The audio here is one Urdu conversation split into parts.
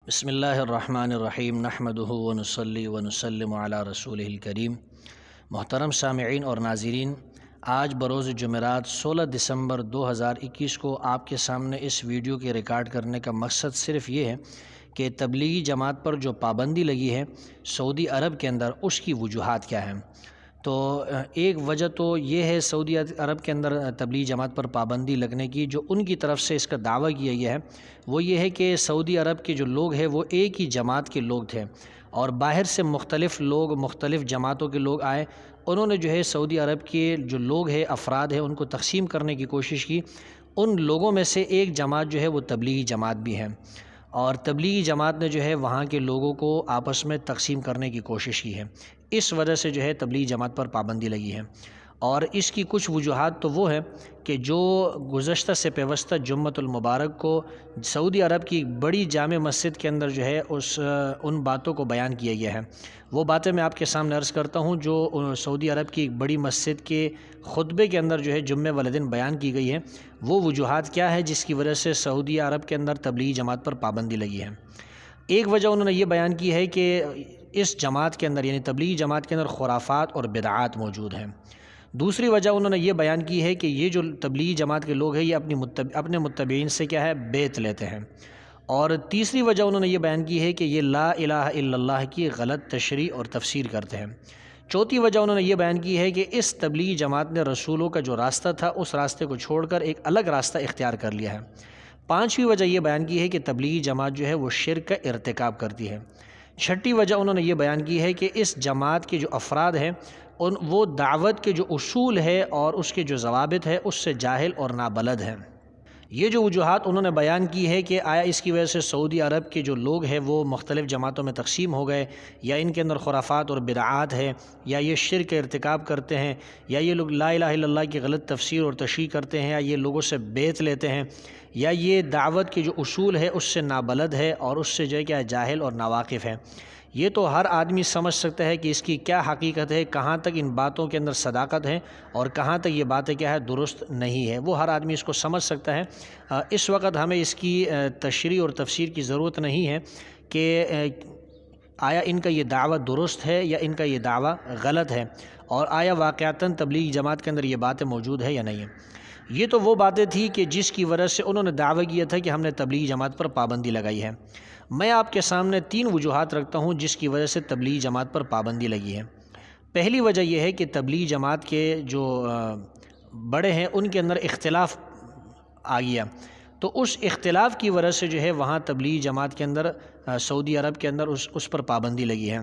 بسم اللہ الرحمن الرحیم نحمدہ ونصلی ونسلم علی رسولہ الکریم۔ محترم سامعین اور ناظرین، آج بروز جمعرات 16 دسمبر 2021 کو آپ کے سامنے اس ویڈیو کے ریکارڈ کرنے کا مقصد صرف یہ ہے کہ تبلیغی جماعت پر جو پابندی لگی ہے سعودی عرب کے اندر، اس کی وجوہات کیا ہیں۔ تو ایک وجہ تو یہ ہے سعودی عرب کے اندر تبلیغی جماعت پر پابندی لگنے کی، جو ان کی طرف سے اس کا دعویٰ کیا گیا ہے وہ یہ ہے کہ سعودی عرب کے جو لوگ ہیں وہ ایک ہی جماعت کے لوگ تھے، اور باہر سے مختلف لوگ، مختلف جماعتوں کے لوگ آئے، انہوں نے جو ہے سعودی عرب کے جو لوگ ہیں، افراد ہیں، ان کو تقسیم کرنے کی کوشش کی۔ ان لوگوں میں سے ایک جماعت جو ہے وہ تبلیغی جماعت بھی ہے، اور تبلیغی جماعت نے جو ہے وہاں کے لوگوں کو آپس میں تقسیم کرنے کی کوشش کی ہے۔ اس وجہ سے جو ہے تبلیغی جماعت پر پابندی لگی ہے، اور اس کی کچھ وجوہات تو وہ ہے کہ جو گزشتہ سے پیوستہ جمعۃ المبارک کو سعودی عرب کی بڑی جامع مسجد کے اندر جو ہے ان باتوں کو بیان کیا گیا ہے۔ وہ باتیں میں آپ کے سامنے عرض کرتا ہوں جو سعودی عرب کی بڑی مسجد کے خطبے کے اندر جو ہے جمعہ والے دن بیان کی گئی ہے۔ وہ وجوہات کیا ہے جس کی وجہ سے سعودی عرب کے اندر تبلیغی جماعت پر پابندی لگی ہے۔ ایک وجہ انہوں نے یہ بیان کی ہے کہ اس جماعت کے اندر، یعنی تبلیغی جماعت کے اندر، خرافات اور بدعات موجود ہیں۔ دوسری وجہ انہوں نے یہ بیان کی ہے کہ یہ جو تبلیغی جماعت کے لوگ ہیں یہ اپنے متبعین سے کیا ہے، بیعت لیتے ہیں۔ اور تیسری وجہ انہوں نے یہ بیان کی ہے کہ یہ لا الہ الا اللہ کی غلط تشریح اور تفسیر کرتے ہیں۔ چوتھی وجہ انہوں نے یہ بیان کی ہے کہ اس تبلیغی جماعت نے رسولوں کا جو راستہ تھا اس راستے کو چھوڑ کر ایک الگ راستہ اختیار کر لیا ہے۔ پانچویں وجہ یہ بیان کی ہے کہ تبلیغی جماعت جو ہے وہ شرک کا ارتکاب کرتی ہے۔ چھٹی وجہ انہوں نے یہ بیان کی ہے کہ اس جماعت کے جو افراد ہیں وہ دعوت کے جو اصول ہے اور اس کے جو ضوابط ہے اس سے جاہل اور نابلد ہیں۔ یہ جو وجوہات انہوں نے بیان کی ہے کہ آیا اس کی وجہ سے سعودی عرب کے جو لوگ ہیں وہ مختلف جماعتوں میں تقسیم ہو گئے، یا ان کے اندر خرافات اور بدعات ہے، یا یہ شرک کا ارتکاب کرتے ہیں، یا یہ لوگ لا الہ الا اللہ کی غلط تفسیر اور تشریح کرتے ہیں، یا یہ لوگوں سے بیعت لیتے ہیں، یا یہ دعوت کے جو اصول ہے اس سے نابلد ہے اور اس سے جو ہے کیا جاہل اور ناواقف ہے۔ یہ تو ہر آدمی سمجھ سکتا ہے کہ اس کی کیا حقیقت ہے، کہاں تک ان باتوں کے اندر صداقت ہے اور کہاں تک یہ باتیں کیا ہے، درست نہیں ہے۔ وہ ہر آدمی اس کو سمجھ سکتا ہے۔ اس وقت ہمیں اس کی تشریح اور تفسیر کی ضرورت نہیں ہے کہ آیا ان کا یہ دعویٰ درست ہے یا ان کا یہ دعویٰ غلط ہے، اور آیا واقعتاً تبلیغی جماعت کے اندر یہ باتیں موجود ہے یا نہیں ہیں۔ یہ تو وہ باتیں تھیں کہ جس کی وجہ سے انہوں نے دعویٰ کیا تھا کہ ہم نے تبلیغی جماعت پر پابندی لگائی ہے۔ میں آپ کے سامنے 3 وجوہات رکھتا ہوں جس کی وجہ سے تبلیغی جماعت پر پابندی لگی ہے۔ پہلی وجہ یہ ہے کہ تبلیغی جماعت کے جو بڑے ہیں ان کے اندر اختلاف آ گیا، تو اس اختلاف کی وجہ سے جو ہے وہاں تبلیغی جماعت کے اندر، سعودی عرب کے اندر اس پر پابندی لگی ہے۔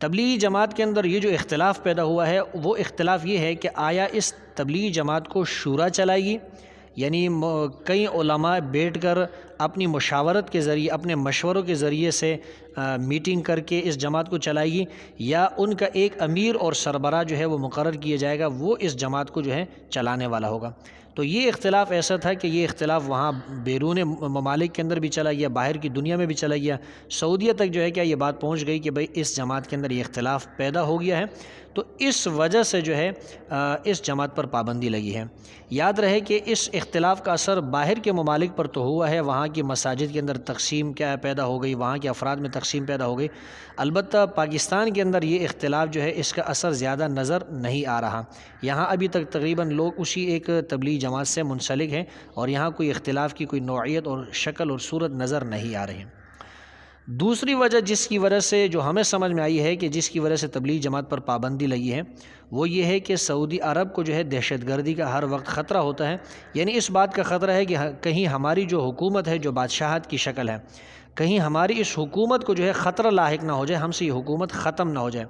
تبلیغی جماعت کے اندر یہ جو اختلاف پیدا ہوا ہے وہ اختلاف یہ ہے کہ آیا اس تبلیغی جماعت کو شورا چلائے گی، یعنی کئی علماء بیٹھ کر اپنی مشاورت کے ذریعے، اپنے مشوروں کے ذریعے سے میٹنگ کر کے اس جماعت کو چلائے گی، یا ان کا ایک امیر اور سربراہ جو ہے وہ مقرر کیا جائے گا، وہ اس جماعت کو جو ہے چلانے والا ہوگا۔ تو یہ اختلاف ایسا تھا کہ یہ اختلاف وہاں بیرون ممالک کے اندر بھی چلا گیا، باہر کی دنیا میں بھی چلا گیا، سعودیہ تک جو ہے کیا یہ بات پہنچ گئی کہ بھئی اس جماعت کے اندر یہ اختلاف پیدا ہو گیا ہے، تو اس وجہ سے جو ہے اس جماعت پر پابندی لگی ہے۔ یاد رہے کہ اس اختلاف کا اثر باہر کے ممالک پر تو ہوا ہے، وہاں کی مساجد کے اندر تقسیم کیا پیدا ہو گئی، وہاں کے افراد میں تقسیم پیدا ہو گئی، البتہ پاکستان کے اندر یہ اختلاف جو ہے اس کا اثر زیادہ نظر نہیں آ رہا۔ یہاں ابھی تک تقریباً لوگ اسی ایک تبلیغی جماعت سے منسلک ہیں، اور یہاں کوئی اختلاف کی کوئی نوعیت اور شکل اور صورت نظر نہیں آ رہی۔ دوسری وجہ جس کی وجہ سے جو ہمیں سمجھ میں آئی ہے کہ جس کی وجہ سے تبلیغی جماعت پر پابندی لگی ہے، وہ یہ ہے کہ سعودی عرب کو جو ہے دہشت گردی کا ہر وقت خطرہ ہوتا ہے، یعنی اس بات کا خطرہ ہے کہ کہیں ہماری جو حکومت ہے جو بادشاہت کی شکل ہے، کہیں ہماری اس حکومت کو جو ہے خطرہ لاحق نہ ہو جائے، ہم سے یہ حکومت ختم نہ ہو جائے۔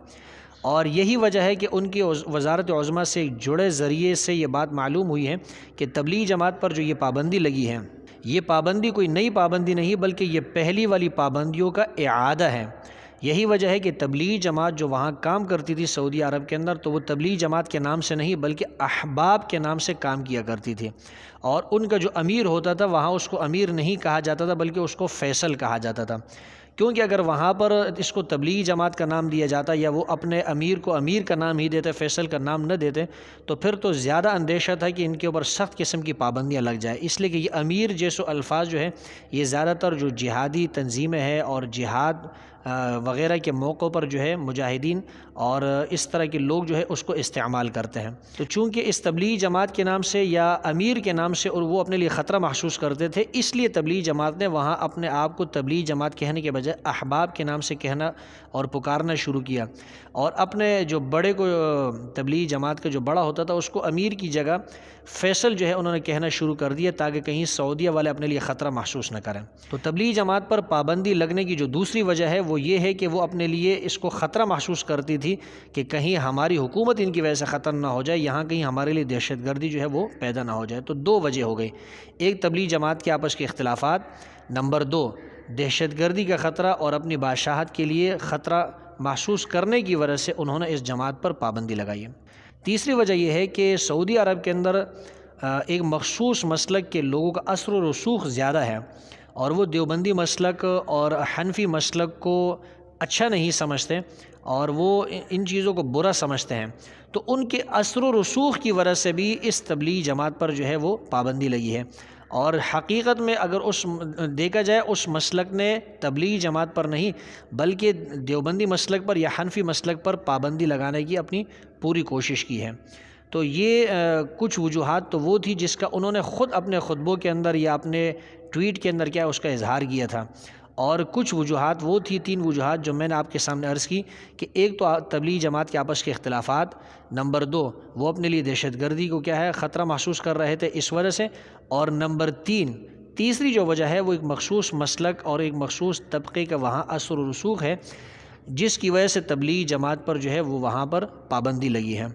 اور یہی وجہ ہے کہ ان کی وزارت عظمیٰ سے جڑے ذریعے سے یہ بات معلوم ہوئی ہے کہ تبلیغی جماعت پر جو یہ پابندی لگی ہے، یہ پابندی کوئی نئی پابندی نہیں بلکہ یہ پہلی والی پابندیوں کا اعادہ ہے۔ یہی وجہ ہے کہ تبلیغی جماعت جو وہاں کام کرتی تھی سعودی عرب کے اندر، تو وہ تبلیغی جماعت کے نام سے نہیں بلکہ احباب کے نام سے کام کیا کرتی تھی، اور ان کا جو امیر ہوتا تھا وہاں اس کو امیر نہیں کہا جاتا تھا بلکہ اس کو فیصل کہا جاتا تھا، کیونکہ اگر وہاں پر اس کو تبلیغی جماعت کا نام دیا جاتا یا وہ اپنے امیر کو امیر کا نام ہی دیتے، فیصل کا نام نہ دیتے، تو پھر تو زیادہ اندیشہ تھا کہ ان کے اوپر سخت قسم کی پابندیاں لگ جائے، اس لیے کہ یہ امیر جیسے الفاظ جو ہے یہ زیادہ تر جو جہادی تنظیمیں ہیں اور جہاد وغیرہ کے موقعوں پر جو ہے مجاہدین اور اس طرح کے لوگ جو ہے اس کو استعمال کرتے ہیں۔ تو چونکہ اس تبلیغی جماعت کے نام سے یا امیر کے نام سے اور وہ اپنے لیے خطرہ محسوس کرتے تھے، اس لیے تبلیغی جماعت نے وہاں اپنے آپ کو تبلیغی جماعت کہنے کے بجائے احباب کے نام سے کہنا اور پکارنا شروع کیا، اور اپنے جو بڑے کو تبلیغی جماعت کا جو بڑا ہوتا تھا اس کو امیر کی جگہ فیصل جو ہے انہوں نے کہنا شروع کر دیا، تاکہ کہیں سعودیہ والے اپنے لیے خطرہ محسوس نہ کریں۔ تو تبلیغی جماعت پر پابندی لگنے کی جو دوسری وجہ ہے وہ یہ ہے کہ وہ اپنے لیے اس کو خطرہ محسوس کرتی تھی کہ کہیں ہماری حکومت ان کی وجہ سے ختم نہ ہو جائے، یہاں کہیں ہمارے لیے دہشت گردی جو ہے وہ پیدا نہ ہو جائے۔ تو دو وجہ ہو گئی، ایک تبلیغی جماعت کے آپس کے اختلافات، نمبر دو دہشت گردی کا خطرہ اور اپنی بادشاہت کے لیے خطرہ محسوس کرنے کی وجہ سے انہوں نے اس جماعت پر پابندی لگائی ہے۔ تیسری وجہ یہ ہے کہ سعودی عرب کے اندر ایک مخصوص مسلک کے لوگوں کا اثر و رسوخ زیادہ ہے، اور وہ دیوبندی مسلک اور حنفی مسلک کو اچھا نہیں سمجھتے اور وہ ان چیزوں کو برا سمجھتے ہیں، تو ان کے اثر و رسوخ کی وجہ سے بھی اس تبلیغی جماعت پر جو ہے وہ پابندی لگی ہے۔ اور حقیقت میں اگر دیکھا جائے اس مسلک نے تبلیغی جماعت پر نہیں بلکہ دیوبندی مسلک پر یا حنفی مسلک پر پابندی لگانے کی اپنی پوری کوشش کی ہے۔ تو یہ کچھ وجوہات تو وہ تھی جس کا انہوں نے خود اپنے خطبوں کے اندر یا اپنے ٹویٹ کے اندر کیا اس کا اظہار کیا تھا، اور کچھ وجوہات وہ تھی، تین وجوہات جو میں نے آپ کے سامنے عرض کی کہ ایک تو تبلیغی جماعت کے آپس کے اختلافات، نمبر دو وہ اپنے لیے دہشت گردی کو کیا ہے خطرہ محسوس کر رہے تھے اس وجہ سے، اور نمبر تیسری جو وجہ ہے وہ ایک مخصوص مسلک اور ایک مخصوص طبقے کا وہاں اثر و رسوخ ہے، جس کی وجہ سے تبلیغی جماعت پر جو ہے وہ وہاں پر پابندی لگی ہے۔